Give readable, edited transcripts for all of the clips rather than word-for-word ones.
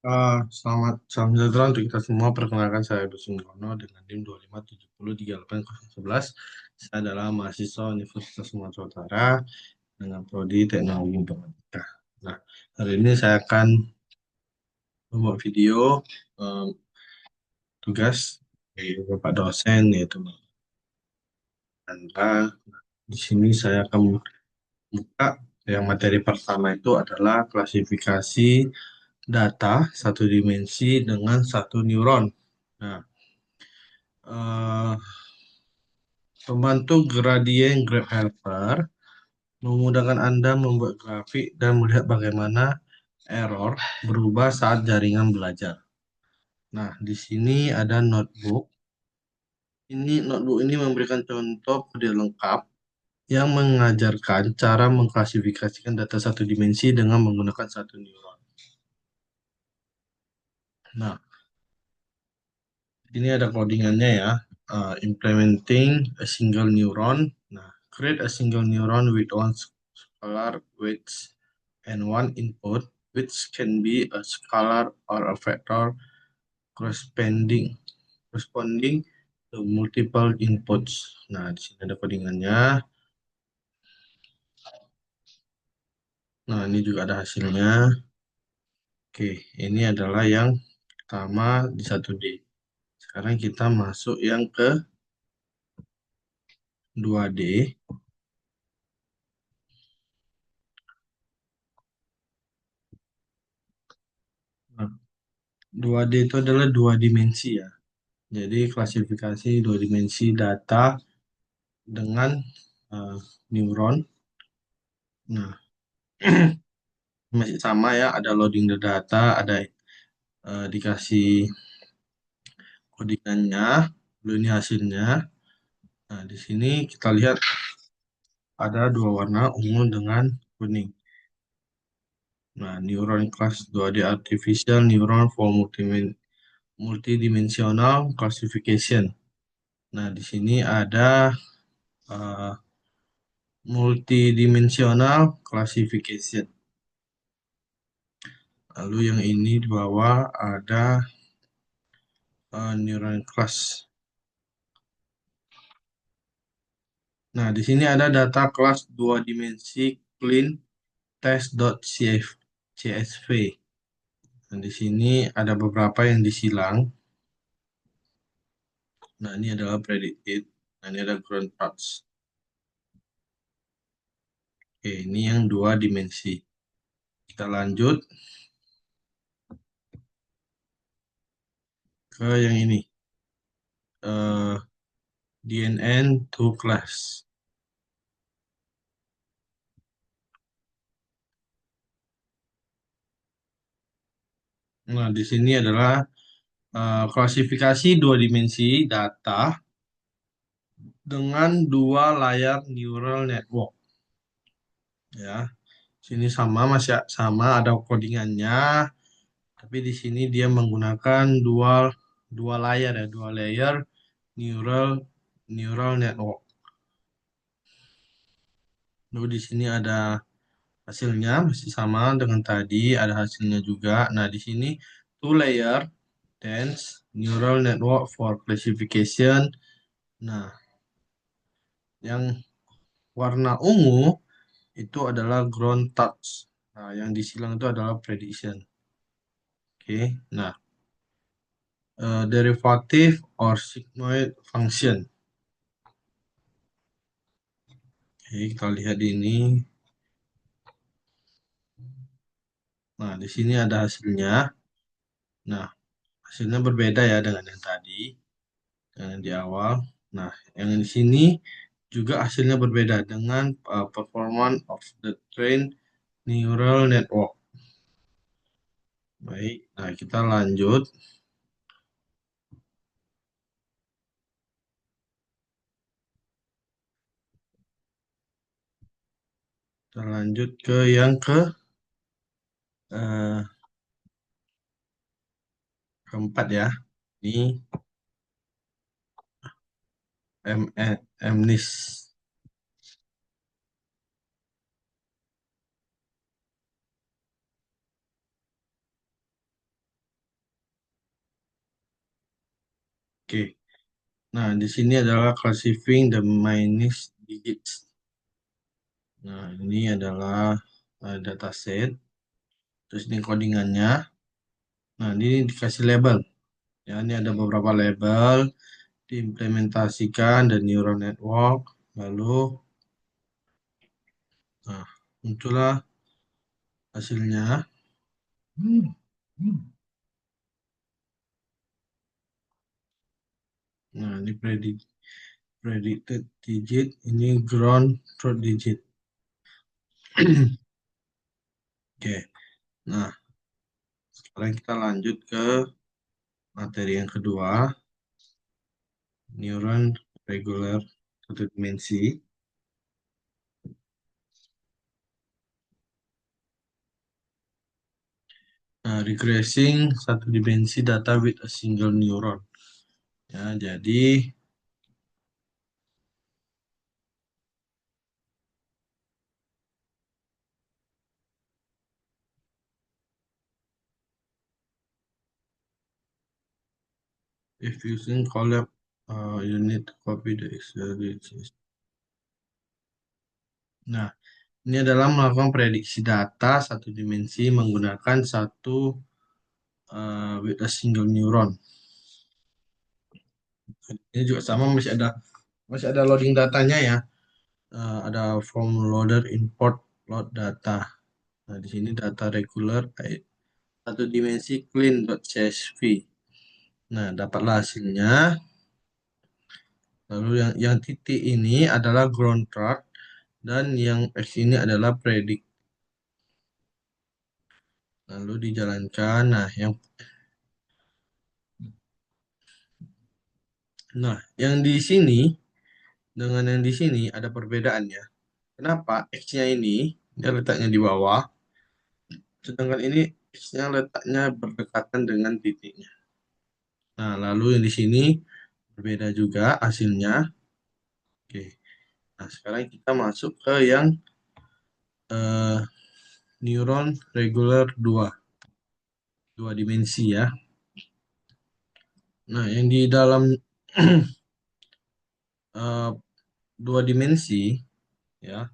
Selamat salam sejahtera untuk kita semua. Perkenalkan saya Dusun Gono dengan NIM 25703811. Saya adalah mahasiswa Universitas Sumatera Utara dengan prodi Teknologi Informatika. Nah, hari ini saya akan membuat video eh, tugas dari Bapak dosen yaitu Pak Chandra. Di sini saya akan buka yang materi pertama itu adalah klasifikasi data satu dimensi dengan satu neuron. Nah, eh, pembantu gradient graph helper memudahkan Anda membuat grafik dan melihat bagaimana error berubah saat jaringan belajar. Nah, di sini ada notebook. Notebook ini memberikan contoh video lengkap yang mengajarkan cara mengklasifikasikan data satu dimensi dengan menggunakan satu neuron. Nah, ini ada codingannya ya. Implementing a single neuron. Nah, create a single neuron with one scalar weight and one input, which can be a scalar or a vector corresponding corresponding to multiple inputs. Nah, di sini ada codingannya. Nah, ini juga ada hasilnya. Oke, ini adalah yang pertama di 1D. Sekarang kita masuk yang ke 2D. Nah, 2D itu adalah dua dimensi ya. Jadi klasifikasi dua dimensi data dengan eh, neuron. Nah, masih sama ya, ada loading the data, ada dikasih codingannya, lalu ini hasilnya. Nah, di sini kita lihat ada dua warna, ungu dengan kuning. Nah, neuron class 2D artificial neuron for multidimensional classification. Nah, di sini ada uh, multidimensional classification. Lalu yang ini di bawah ada neuron class. Nah, di sini ada data kelas dua dimensi clean test.csv. Nah, di sini ada beberapa yang disilang. Nah, ini adalah predicted. Nah, ini ada ground paths. Oke, ini yang dua dimensi. Kita lanjut ke yang ini. Eh, DNN to class. Nah, di sini adalah klasifikasi dua dimensi data dengan dua layar neural network. Ya, sini sama masih sama ada codingannya, tapi di sini dia menggunakan dua layar ya, dua layer neural neural network. Lalu di sini ada hasilnya masih sama dengan tadi, ada hasilnya juga. Nah, di sini two layer dense neural network for classification. Nah, yang warna ungu itu adalah ground touch. Nah, yang disilang itu adalah prediction. Oke, nah, derivative or sigmoid function. Oke, kita lihat ini. Nah, di sini ada hasilnya. Nah, hasilnya berbeda ya dengan yang tadi, yang di awal. Nah, yang di sini juga hasilnya berbeda dengan performance of the trained neural network. Baik, nah kita lanjut. Kita lanjut ke yang eh, keempat ya. Ini MNIS. Oke. Nah, di sini adalah classifying the minus digits. Nah, ini adalah dataset. Terus ini codingannya. Nah, ini dikasih label. Ya, ini ada beberapa label diimplementasikan dan neural network. Lalu, nah, muncullah hasilnya. Nah, ini predicted digit, ini ground truth digit. Oke, nah sekarang kita lanjut ke materi yang kedua, neuron regular satu dimensi. Nah, regressing satu dimensi data with a single neuron. Ya, jadi if using collab, you need to copy the XLDC. Nah, ini adalah melakukan prediksi data satu dimensi menggunakan satu with a single neuron. Ini juga sama masih ada loading datanya ya. Ada from loader import load data. Nah, di sini data regular satu dimensi clean.csv. Nah, dapatlah hasilnya. Lalu yang titik ini adalah ground truth dan yang X ini adalah predict. Lalu dijalankan. Yang di sini dengan yang di sini ada perbedaannya. Kenapa X-nya ini dia letaknya di bawah, sedangkan ini X-nya letaknya berdekatan dengan titiknya. Nah, lalu yang di sini berbeda juga hasilnya. Oke. Nah, sekarang kita masuk ke yang eh, neuron regular dua dimensi ya. Nah, yang di dalam eh, dua dimensi ya,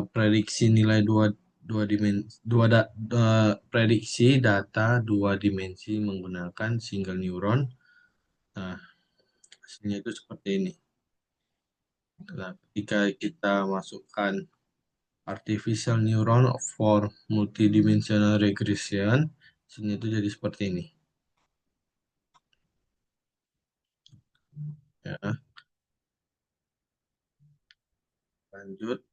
prediksi nilai dua dimensi prediksi data dua dimensi menggunakan single neuron. Nah, hasilnya itu seperti ini. Nah, ketika kita masukkan artificial neuron for multidimensional regression, hasilnya itu jadi seperti ini. Ya, lanjut.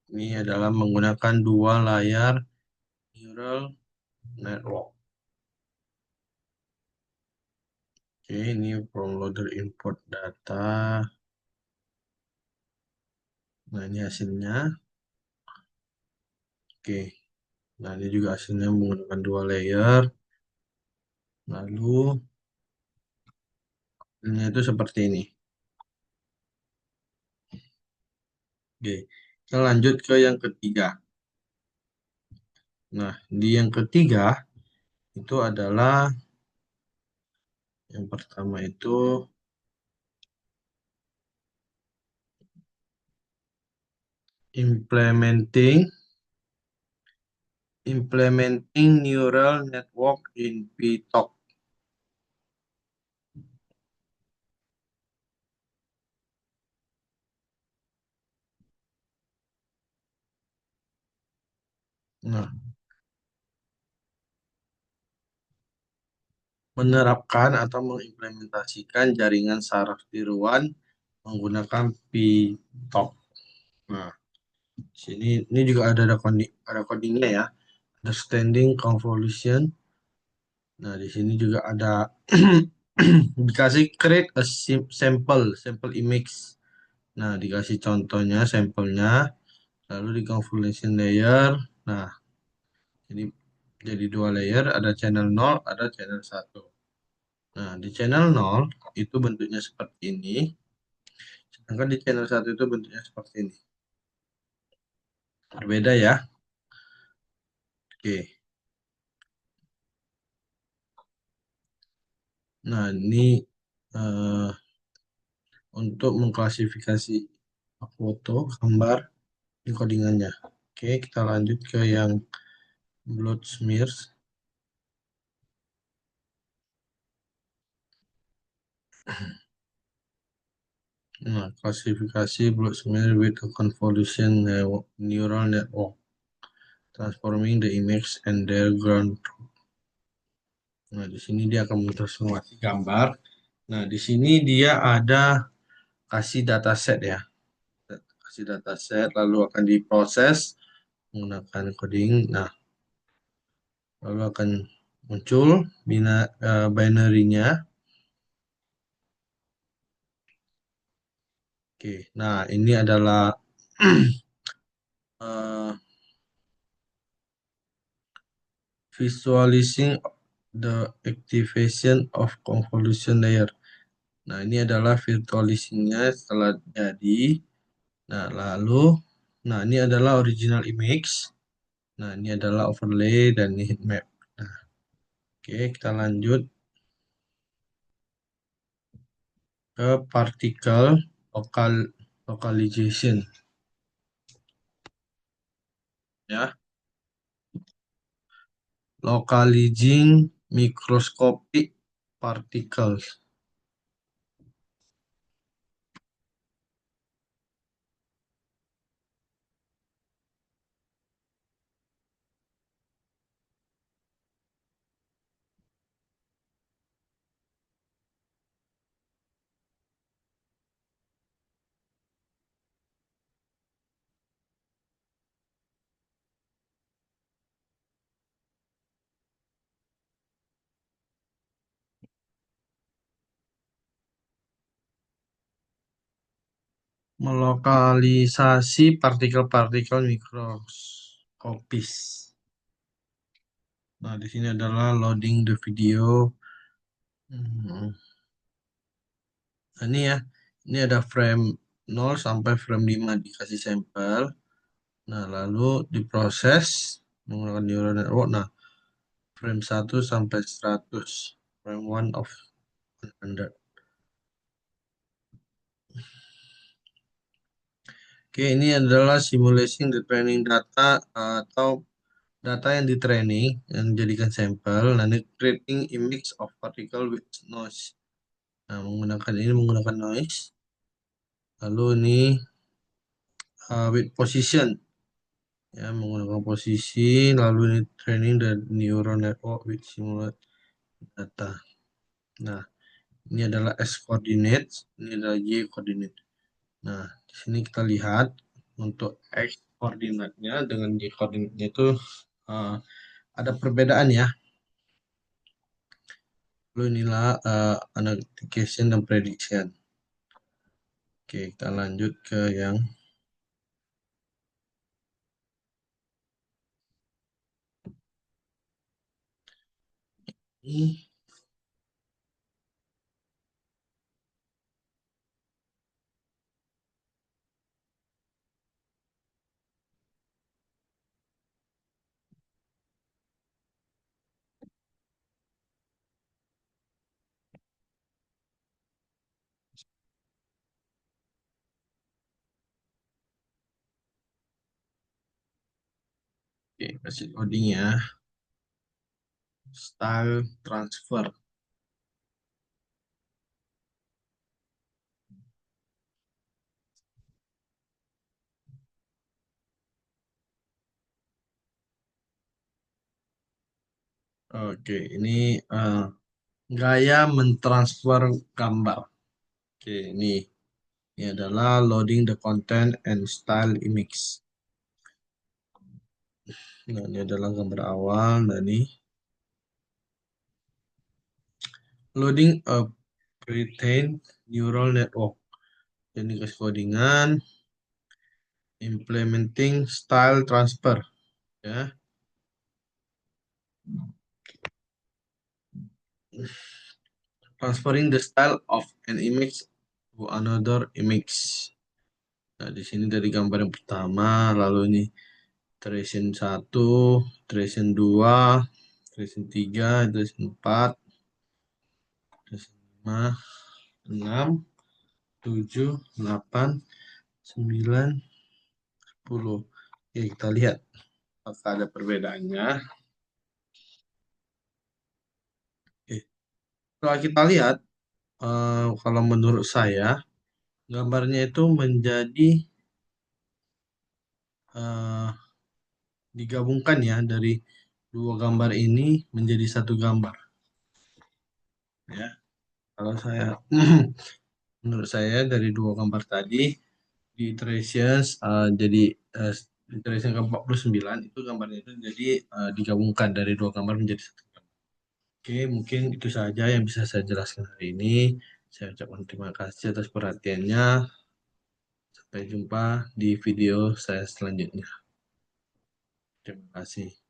Ini adalah menggunakan dua layar neural network. Oke, ini from loader import data. Nah, ini hasilnya. Oke, nah ini juga hasilnya menggunakan dua layer. Lalu hasilnya itu seperti ini. Oke, kita lanjut ke yang ketiga. Nah, di yang ketiga itu adalah yang pertama itu implementing neural network in PTOC. Nah, menerapkan atau mengimplementasikan jaringan saraf tiruan menggunakan PTOC. Nah, sini ini juga ada codingnya ya. Understanding convolution. Nah, di sini juga ada dikasih create a sample image. Nah, dikasih contohnya, sampelnya, lalu di convolution layer. Nah, ini jadi dua layer, ada channel 0, ada channel 1. Nah, di channel 0 itu bentuknya seperti ini. Sedangkan di channel satu itu bentuknya seperti ini. Berbeda ya. Oke. Nah, ini eh, untuk mengklasifikasi foto, gambar, ini codingannya. Oke, kita lanjut ke yang blood smears. Nah, klasifikasi blood smear with a convolution neural network, transforming the image and their ground. Nah, di sini dia akan mentransformasi gambar. Nah, di sini dia ada kasih dataset ya. Kasih dataset lalu akan diproses menggunakan coding. Nah, lalu akan muncul binary-nya. Oke, nah ini adalah eh, visualizing the activation of convolution layer. Nah, ini adalah virtualisingnya setelah jadi. Nah, lalu, nah ini adalah original image. Nah, ini adalah overlay dan ini heat map. Nah, oke, kita lanjut ke particle local localization ya. Localizing microscopic particles. Melokalisasi partikel-partikel mikroskopis. Nah, di sini adalah loading the video. Hmm. Nah, ini ya, ini ada frame 0 sampai frame 5 dikasih sampel. Nah, lalu diproses menggunakan neural network. Nah, frame 1 sampai 100. Frame 1 of 100. Oke, ini adalah simulation the training data atau data yang di training yang dijadikan sampel. Nanti creating image of particle with noise. Nah, menggunakan noise. Lalu ini with position ya, menggunakan posisi. Lalu ini training the neural network with simulate data. Nah, ini adalah x coordinate, ini adalah y coordinate. Nah, di sini kita lihat untuk x koordinatnya dengan y koordinatnya itu uh, ada perbedaan ya. Lalu inilah annotation dan prediction. Oke, kita lanjut ke yang ini. Oke, kasih coding ya. Style transfer. Oke, ini gaya mentransfer gambar. Oke, ini adalah loading the content and style image. Nah, ini adalah gambar awal. Nah, ini loading a pre-trained neural network. Jadi kasih codingan, implementing style transfer. Ya, transferring the style of an image to another image. Nah, di sini dari gambar yang pertama, lalu ini iteration 1, iteration 2, iteration 3, iteration 4, iteration 5, 6, 7, 8, 9, 10. Oke, kita lihat apakah ada perbedaannya. Oke, setelah kita lihat, kalau menurut saya, gambarnya itu menjadi eh, digabungkan ya dari dua gambar ini menjadi satu gambar ya. Kalau saya menurut saya dari dua gambar tadi di iterations jadi eh, iteration ke-49 itu gambarnya itu jadi digabungkan dari dua gambar menjadi satu gambar. Oke, mungkin itu saja yang bisa saya jelaskan hari ini. Saya ucapkan terima kasih atas perhatiannya. Sampai jumpa di video saya selanjutnya. Terima kasih.